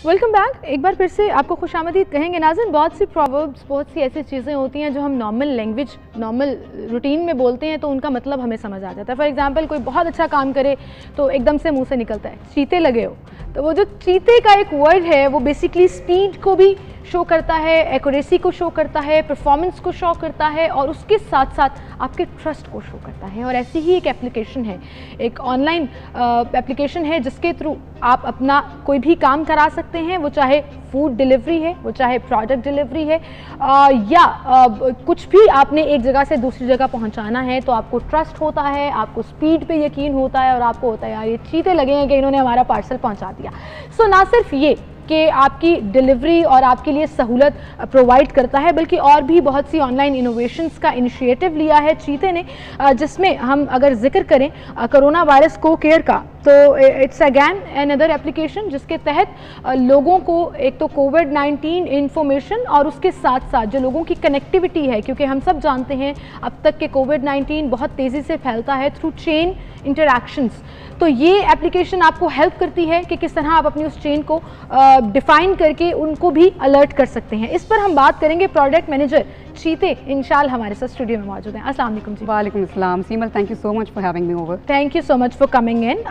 Welcome back. एक बार फिर से आपको खुशामदीद कहेंगे नाज़रीन। बहुत सी प्रोवर्ब्स, बहुत सी ऐसी चीज़ें होती हैं जो हम नॉर्मल लैंग्वेज, नॉर्मल रूटीन में बोलते हैं तो उनका मतलब हमें समझ आ जाता है। फॉर एग्जांपल कोई बहुत अच्छा काम करे तो एकदम से मुंह से निकलता है चीते लगे हो, तो वो जो चीते का एक वर्ड है वो बेसिकली स्पीड को भी शो करता है, एक्यूरेसी को शो करता है, परफॉर्मेंस को शो करता है और उसके साथ साथ आपके ट्रस्ट को शो करता है। और ऐसी ही एक एप्लीकेशन है, एक ऑनलाइन एप्लीकेशन है जिसके थ्रू आप अपना कोई भी काम करा सकते हैं, वो चाहे फूड डिलीवरी है, वो चाहे प्रोडक्ट डिलीवरी है या कुछ भी आपने एक जगह से दूसरी जगह पहुंचाना है तो आपको ट्रस्ट होता है, आपको स्पीड पे यकीन होता है और आपको होता है यार ये चीते लगे हैं कि इन्होंने हमारा पार्सल पहुंचा दिया। सो ना सिर्फ ये कि आपकी डिलीवरी और आपके लिए सहूलत प्रोवाइड करता है, बल्कि और भी बहुत सी ऑनलाइन इनोवेशंस का इनिशिएटिव लिया है चीते ने, जिसमें हम अगर जिक्र करें कोरोना वायरस कोकेयर का, तो इट्स अगैन अनदर एप्लीकेशन जिसके तहत लोगों को एक तो कोविड-19 इंफॉर्मेशन और उसके साथ साथ जो लोगों की कनेक्टिविटी है, क्योंकि हम सब जानते हैं अब तक के कोविड-19 बहुत तेज़ी से फैलता है थ्रू चेन इंटरैक्शंस, तो ये एप्लीकेशन आपको हेल्प करती है कि किस तरह आप अपनी उस चेन को डिफाइन करके उनको भी अलर्ट कर सकते हैं। इस पर हम बात करेंगे। प्रोडक्ट मैनेजर चीते इंशाल हमारे साथ स्टूडियो में मौजूद हैं। अस्सलाम वालेकुम जी। वालेकुम अस्सलाम सीमल, thank you so much for having me over. Thank you so much for coming in.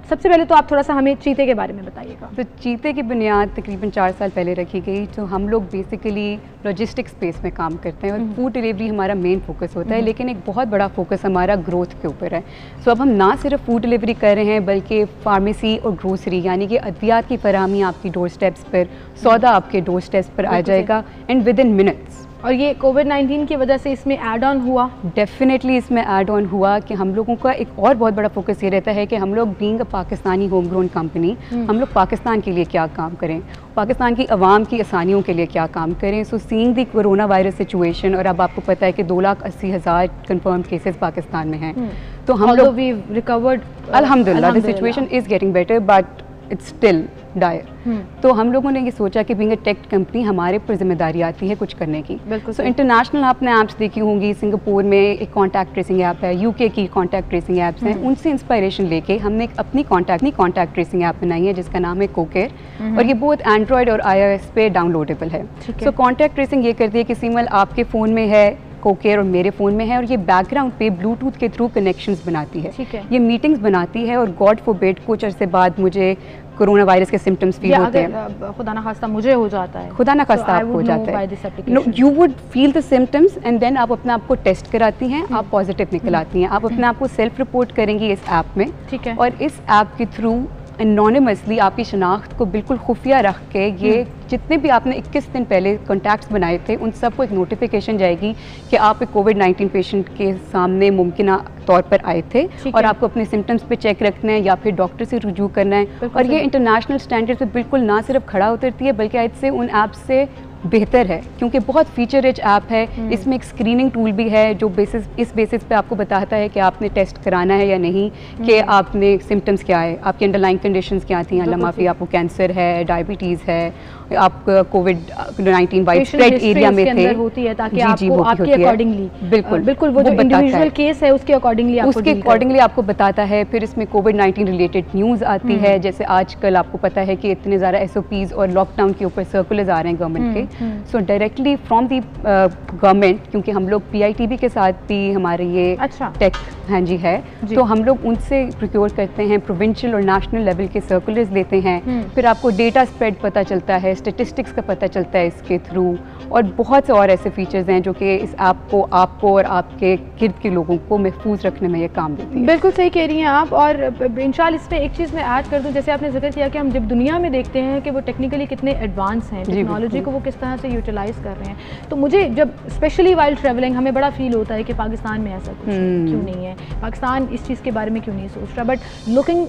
सबसे पहले तो आप थोड़ा सा हमें चीते के बारे में बताइएगा। तो चीते की बुनियाद तकरीबन 4 साल पहले रखी गई। तो हम लोग बेसिकली लॉजिस्टिक स्पेस में काम करते हैं और फूड डिलीवरी हमारा मेन फोकस होता है, लेकिन एक बहुत बड़ा फोकस हमारा ग्रोथ के ऊपर है। सो अब हम ना सिर्फ फूड डिलीवरी कर रहे हैं बल्कि फार्मेसी और ग्रोसरी यानी कि अद्वियात की फराहमी आपकी डोर स्टेप्स पर, सौदा आपके डोर स्टेप्स पर आ जाएगा एंड विद इन मिनट्स। और ये कोविड-19 की वजह से इसमें ऐड ऑन हुआ? डेफिनेटली इसमें ऐड ऑन हुआ कि हम लोगों का एक और बहुत बड़ा फोकस ये रहता है कि हम लोग being a Pakistani home grown company, हम लोग पाकिस्तान के लिए क्या काम करें, पाकिस्तान की आवाम की आसानियों के लिए क्या काम करें। सो seeing the corona virus situation, और अब आपको पता है कि 2,80,000 कन्फर्म केसेस पाकिस्तान में हैं, तो हम लोग रिकवर्ड अल्हम्दुलिल्लाह, the situation is getting better but it's still dire. तो हम लोगों ने ये सोचा कि बीइंग अ टेक कंपनी हमारे पर जिम्मेदारी आती है कुछ करने की। सो इंटरनेशनल आपने ऐप्स देखी होंगी, सिंगापुर में एक कॉन्टैक्ट ट्रेसिंग ऐप है, यूके की कॉन्टैक्ट ट्रेसिंग ऐप्स हैं, उनसे इंस्पायरेशन लेके हमने एक अपनी कॉन्टैक्ट ट्रेसिंग ऐप बनाई है जिसका नाम है कोकेयर, और ये बहुत एंड्रॉयड और iOS पे डाउनलोडेबल है। सो कॉन्टैक्ट ट्रेसिंग ये करती है कि सिमल आपके फ़ोन में है कोकेयर और मेरे फ़ोन में है, और ये बैकग्राउंड पे ब्लूटूथ के थ्रू कनेक्शंस बनाती है, ये मीटिंग्स बनाती है, और गॉड फॉरबिड कुछ अरसे बाद मुझे कोरोना वायरस के सिम्टम्स फील होते हैं, खुदा ना खास्ता मुझे हो जाता है, खुदा ना खास्ता आपको हो जाता है, you would feel the symptoms and then आप अपने आप को टेस्ट कराती हैं, आप पॉजिटिव निकल आती हैं, आप अपने आप को सेल्फ रिपोर्ट करेंगी इस ऐप में, ठीक है, और इस ऐप के थ्रू एनोनिमसली आपकी शनाख्त को बिल्कुल खुफिया रख के ये जितने भी आपने 21 दिन पहले कॉन्टैक्ट्स बनाए थे उन सबको एक नोटिफिकेशन जाएगी कि आप एक कोविड-19 पेशेंट के सामने मुमकिन तौर पर आए थे और आपको अपने सिम्टम्स पे चेक रखना है या फिर डॉक्टर से रुजू करना है। और ये इंटरनेशनल स्टैंडर्ड पे बिल्कुल ना सिर्फ खड़ा उतरती है बल्कि आज से उन ऐप से बेहतर है, क्योंकि बहुत फीचर रिच ऐप है। इसमें एक स्क्रीनिंग टूल भी है जो इस बेसिस पे आपको बताता है कि आपने टेस्ट कराना है या नहीं, कि आपने सिम्टम्स क्या है, आपकी अंडरलाइन कंडीशंस क्या थी, अल्लाह माफ़ी आपको कैंसर है, डायबिटीज़ है, आप कोविड-19 वाइड स्प्रेड एरिया में थे, होती है ताकि आपको आपके अकॉर्डिंगली बिल्कुल वो जो इंडिविजुअल केस है उसके अकॉर्डिंगली आपको बताता है। फिर इसमें कोविड-19 रिलेटेड न्यूज़ आती है, जैसे आजकल आपको पता है कि इतने ज़्यादा SOPs और लॉकडाउन के ऊपर सर्कुलर्स आ रहे हैं गवर्नमेंट के, सो डायरेक्टली फ्रॉम दी गवर्नमेंट, क्योंकि हम लोग PITB के साथ भी हमारे ये टेक हाँ जी है, तो हम लोग उनसे प्रोक्योर करते हैं, प्रोविंशियल और नेशनल लेवल के सर्कुलर्स लेते हैं, फिर आपको डेटा स्प्रेड पता चलता है, स्टेटिस्टिक्स का पता चलता है इसके थ्रू, और बहुत से और ऐसे फीचर्स हैं जो कि इस ऐप को आपको और आपके गिर्द के लोगों को महफूज रखने में ये काम देती है। बिल्कुल सही कह रही हैं आप। और इंशाल्लाह इसमें एक चीज़ मैं ऐड कर दूं, जैसे आपने जिक्र किया कि हम जब दुनिया में देखते हैं कि वो टेक्निकली कितने एडवांस हैं, टेक्नोलॉजी को वो किस तरह से यूटिलाइज कर रहे हैं, तो मुझे जब स्पेशली वाइल ट्रेवलिंग हमें बड़ा फील होता है कि पाकिस्तान में ऐसा कुछ क्यों नहीं है, पाकिस्तान इस चीज़ के बारे में क्यों नहीं सोच रहा। But looking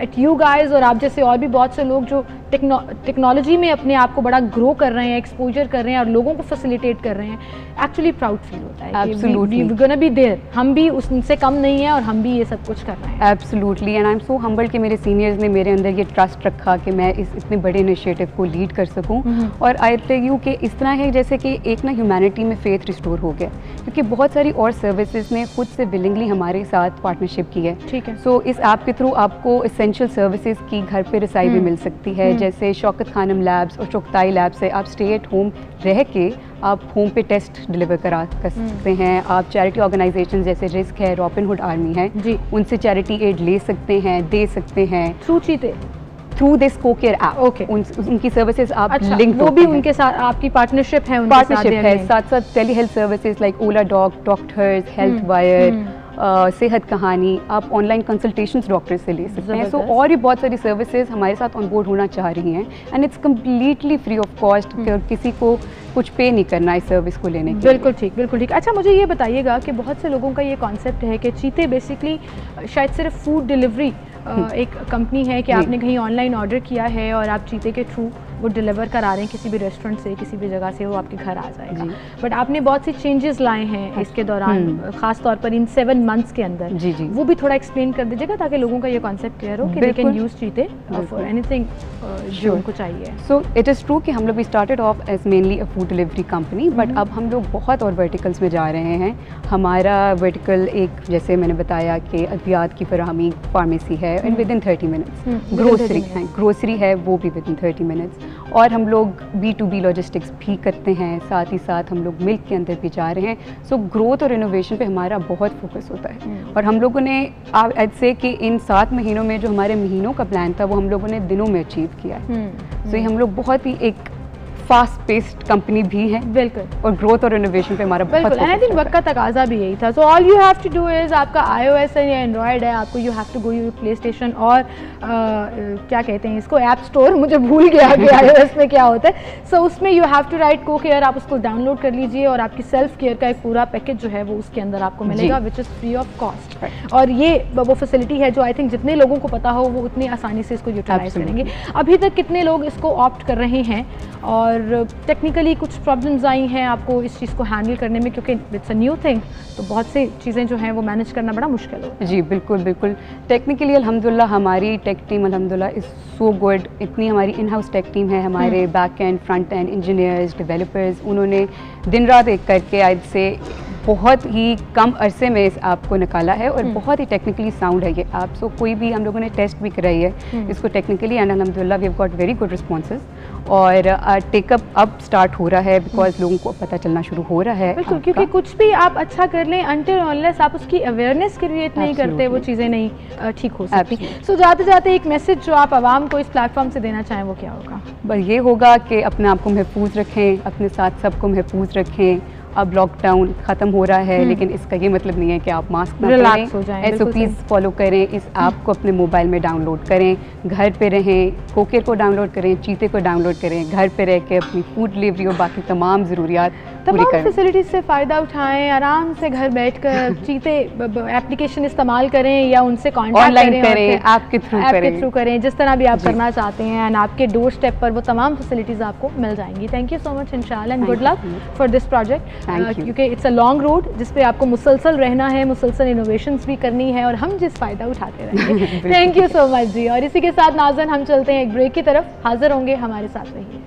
at you guys और आप जैसे और भी बहुत से लोग जो टेक्नोलॉजी में अपने आप को बड़ा ग्रो कर रहे हैं, एक्सपोजर कर रहे हैं और लोगों को फैसिलिटेट कर रहे हैं, एक्चुअली प्राउड फील होता है कि वी गोना बी देयर, हम भी उससे कम नहीं है और हम भी ये सब कुछ कर रहे हैं। Absolutely, and I am so humbled कि मेरे सीनियर्स ने मेरे अंदर ये ट्रस्ट रखा कि मैं इस इतने बड़े इनिशिएटिव को लीड कर सकूं। और आई टेल यू कि इस तरह है जैसे कि एक ना ह्यूमैनिटी में फेथ रिस्टोर हो गया, क्योंकि बहुत सारी और सर्विसेज ने खुद से विलिंगली हमारे साथ पार्टनरशिप की है। ठीक है। सो इस ऐप के थ्रू आपको एसेंशियल सर्विसेज की घर पे रसाई भी मिल सकती है, जैसे शौकत खानम लैब्स और चुगताई लैब से आप स्टे एट होम रह के आप होम पे टेस्ट डिलीवर कर सकते हैं। आप चैरिटी ऑर्गेनाइजेशन जैसे रिस्क है, रॉबिनहुड आर्मी है जी, उनसे चैरिटी एड ले सकते हैं, दे सकते हैं थ्रू चीते, थ्रू दिस कोकेयर ऐप। ओके, उनकी सर्विसेज आप लिंक वो भी उनके साथ आपकी पार्टनरशिप है, पार्टनरशिप है। साथ साथ टेली हेल्थ सर्विसेज लाइक ओला डॉग, डॉक्टर्स, हेल्थ वायर, सेहत कहानी, आप ऑनलाइन कंसल्टेशंस डॉक्टर से ले सकते हैं। सो और भी बहुत सारी सर्विसेज हमारे साथ ऑन बोर्ड होना चाह रही हैं and it's completely free of cost, किसी को कुछ पे नहीं करना इस सर्विस को लेने के। बिल्कुल ठीक, बिल्कुल ठीक। अच्छा, मुझे ये बताइएगा कि बहुत से लोगों का ये कॉन्सेप्ट है कि चीते बेसिकली शायद सिर्फ फूड डिलीवरी एक कंपनी है कि आपने कहीं ऑनलाइन ऑर्डर किया है और आप चीते के थ्रू वो डिलीवर करा रहे हैं किसी भी रेस्टोरेंट से, किसी भी जगह से वो आपके घर आ जाएगा। बट आपने बहुत सी चेंजेस लाए हैं इसके दौरान, खास तौर पर इन 7 मंथ्स के अंदर। जी जी, वो भी थोड़ा एक्सप्लेन कर दीजिएगा ताकि लोगों का ये कॉन्सेप्ट क्लियर हो कि दे कैन यूज चीते फॉर एनीथिंग जो उनको चाहिए। सो इट इज़ ट्रू कि हम लोग we started off as mainly a food delivery company, but अब हम लोग बहुत और वर्टिकल्स में जा रहे हैं। हमारा वर्टिकल एक, जैसे मैंने बताया कि अद्वियात की फराहमी, फार्मेसी है and with in 30 minutes, grocery है वो भी विद इन 30 मिनट्स, और हम लोग B2B लॉजिस्टिक्स भी करते हैं, साथ ही साथ हम लोग मिल्क के अंदर भी जा रहे हैं। सो ग्रोथ और इनोवेशन पे हमारा बहुत फोकस होता है और हम लोगों ने आज से कि इन 7 महीनों में जो हमारे महीनों का प्लान था वो हम लोगों ने दिनों में अचीव किया है। सो ये हम लोग बहुत ही एक फास्ट पेस्ड कंपनी भी है, बिल्कुल, और ग्रोथ और इनोवेशन पे हमारा बिल्कुल, एंड आई थिंक वक्त का तकाजा भी यही था। So all you have to do is, आपका iOS है या एंड्रॉयड है, आपको you have to go your play station और क्या कहते हैं इसको, ऐप स्टोर, मुझे भूल गया कि iOS में क्या होता है। सो उसमें यू हैव टू राइट कोकेयर, आप उसको डाउनलोड कर लीजिए और आपकी सेल्फ केयर का एक पूरा पैकेज जो है वो उसके अंदर आपको मिलेगा, which is free of cost. और ये वो फैसिलिटी है जो आई थिंक जितने लोगों को पता हो वो उतनी आसानी से इसको यूटिलाइज करेंगे। अभी तक कितने लोग इसको ऑप्ट कर रहे हैं और टेक्निकली कुछ प्रॉब्लम्स आई हैं आपको इस चीज़ को हैंडल करने में, क्योंकि इट्स अ न्यू थिंग, तो बहुत सी चीज़ें जो हैं वो मैनेज करना बड़ा मुश्किल हो। जी बिल्कुल बिल्कुल, टेक्निकली अल्हम्दुलिल्लाह हमारी टेक टीम अल्हम्दुलिल्लाह इज़ सो गुड। इतनी हमारी इन हाउस टेक टीम है, हमारे back and, front end engineers, developers, उन्होंने दिन रात एक करके आज से बहुत ही कम अरसे में इस ऐप को निकाला है और बहुत ही टेक्निकली साउंड है ये ऐप। सो कोई भी, हम लोगों ने टेस्ट भी कराई है इसको टेक्निकली एंड अल्हम्दुलिल्लाह we have got very good responses और टेकअप अब स्टार्ट हो रहा है बिकॉज लोगों को पता चलना शुरू हो रहा है। बिल्कुल, क्योंकि कुछ भी आप अच्छा कर लें अनटिल अनलेस आप उसकी अवेयरनेस क्रिएट नहीं करते वो चीज़ें नहीं ठीक हो सकती। सो जाते जाते एक मैसेज जो आप आवाम को इस प्लेटफॉर्म से देना चाहें वो क्या होगा? बस ये होगा कि अपने आप को महफूज रखें, अपने साथ सबको महफूज रखें। अब लॉकडाउन ख़त्म हो रहा है लेकिन इसका ये मतलब नहीं है कि आप मास्क ना पहनें, SOPs फॉलो करें, इस ऐप को अपने मोबाइल में डाउनलोड करें, घर पे रहें, कोकेर को डाउनलोड करें, चीते को डाउनलोड करें, घर पे रह के अपनी फूड डिलीवरी और बाकी तमाम ज़रूरियात तमाम फैसिलिटीज़ से फ़ायदा उठाएं, आराम से घर बैठकर चीते एप्लीकेशन इस्तेमाल करें या उनसे कॉन्टैक्ट करें, ऐप के थ्रू करें, जिस तरह भी आप करना चाहते हैं एंड आपके डोर स्टेप पर वो तमाम फैसिलिटीज़ आपको मिल जाएंगी। थैंक यू सो मच इंशाल्लाह and good luck for this project, क्योंकि इट्स अ लॉन्ग रोड जिस पे आपको मुसलसल रहना है, मुसलसल इनोवेशंस भी करनी है और हम जिस फ़ायदा उठाते रहेंगे। थैंक यू सो मच जी। और इसी के साथ नाज़न हम चलते हैं एक ब्रेक की तरफ, हाजिर होंगे, हमारे साथ रहिए।